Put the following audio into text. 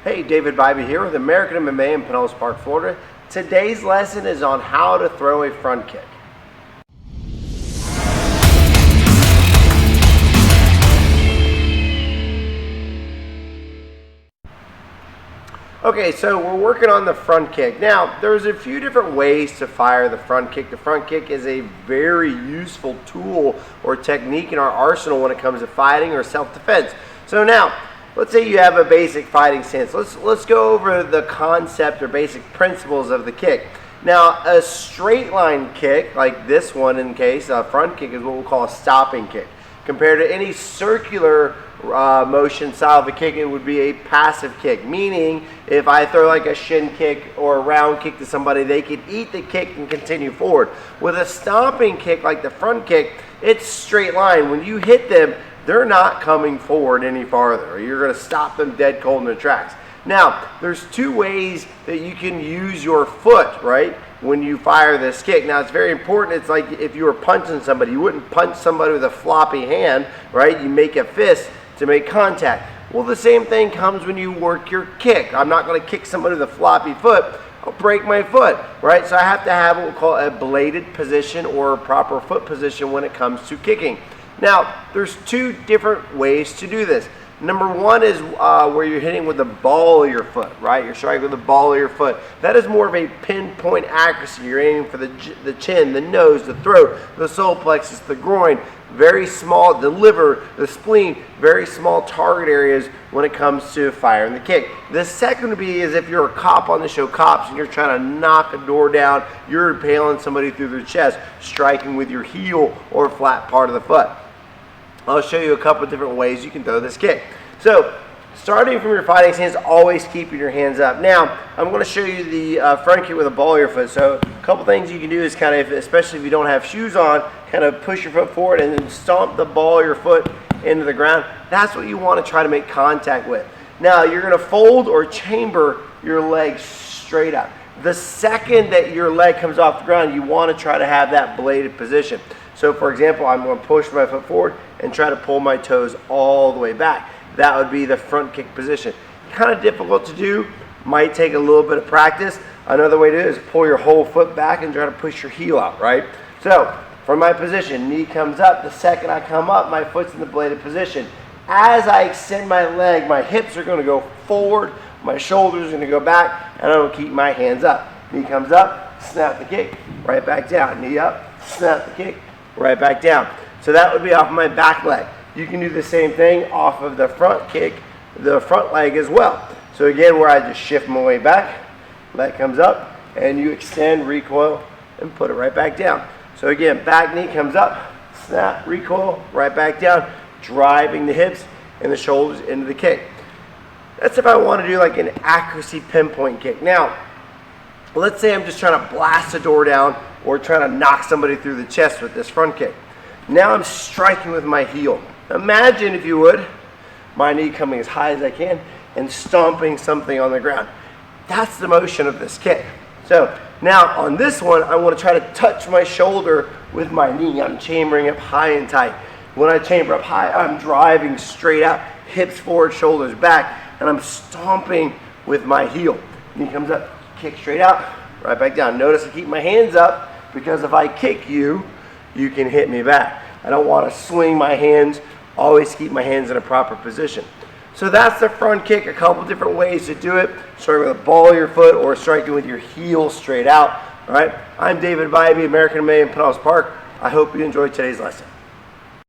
Hey, David Bybee here with American MMA in Pinellas Park, Florida. Today's lesson is on how to throw a front kick. Okay, so we're working on the front kick. Now, there's a few different ways to fire the front kick. The front kick is a very useful tool or technique in our arsenal when it comes to fighting or self-defense. So now, let's say you have a basic fighting stance. Let's go over the concept or basic principles of the kick. Now, a straight line kick, like this one in case, a front kick is what we'll call a stopping kick. Compared to any circular motion style of a kick, it would be a passive kick, meaning if I throw like a shin kick or a round kick to somebody, they could eat the kick and continue forward. With a stomping kick like the front kick, it's straight line. When you hit them, they're not coming forward any farther. You're going to stop them dead cold in their tracks. Now, there's two ways that you can use your foot, right, when you fire this kick. Now, it's very important. It's like if you were punching somebody, you wouldn't punch somebody with a floppy hand, right? You make a fist to make contact. Well, the same thing comes when you work your kick. I'm not going to kick somebody with a floppy foot. I'll break my foot, right? So I have to have what we call a bladed position or a proper foot position when it comes to kicking. Now, there's two different ways to do this. Number one is where you're hitting with the ball of your foot, right? You're striking with the ball of your foot. That is more of a pinpoint accuracy. You're aiming for the chin, the nose, the throat, the solar plexus, the groin. Very small, the liver, the spleen, very small target areas when it comes to firing the kick. The second would be is if you're a cop on the show Cops and you're trying to knock a door down, you're impaling somebody through their chest, striking with your heel or flat part of the foot. I'll show you a couple of different ways you can throw this kick. So, starting from your fighting stance, always keeping your hands up. Now, I'm going to show you the front kick with the ball of your foot. So, a couple things you can do is kind of, especially if you don't have shoes on, kind of push your foot forward and then stomp the ball of your foot into the ground. That's what you want to try to make contact with. Now, you're going to fold or chamber your legs straight up. The second that your leg comes off the ground, you want to try to have that bladed position. So, for example, I'm going to push my foot forward and try to pull my toes all the way back. That would be the front kick position. Kind of difficult to do, might take a little bit of practice. Another way to do it is pull your whole foot back and try to push your heel out, right? So, from my position, knee comes up. The second I come up, my foot's in the bladed position. As I extend my leg, my hips are going to go forward, my shoulders are going to go back, and I'm going to keep my hands up. Knee comes up, snap the kick, right back down. Knee up, snap the kick, right back down. So that would be off of my back leg. You can do the same thing off of the front kick, the front leg as well. So again, where I just shift my way back, leg comes up, and you extend, recoil, and put it right back down. So again, back knee comes up, snap, recoil, right back down, driving the hips and the shoulders into the kick. That's if I want to do like an accuracy pinpoint kick. Now, let's say I'm just trying to blast a door down or trying to knock somebody through the chest with this front kick. Now I'm striking with my heel. Imagine, if you would, my knee coming as high as I can and stomping something on the ground. That's the motion of this kick. So now on this one, I want to try to touch my shoulder with my knee. I'm chambering up high and tight. When I chamber up high, I'm driving straight out, hips forward, shoulders back, and I'm stomping with my heel. Knee comes up, kick straight out, right back down. Notice I keep my hands up because if I kick you, you can hit me back. I don't want to swing my hands, always keep my hands in a proper position. So that's the front kick, a couple different ways to do it. Starting with the ball of your foot or striking with your heel straight out. All right, I'm David Bybee, American MMA in Pinellas Park. I hope you enjoyed today's lesson.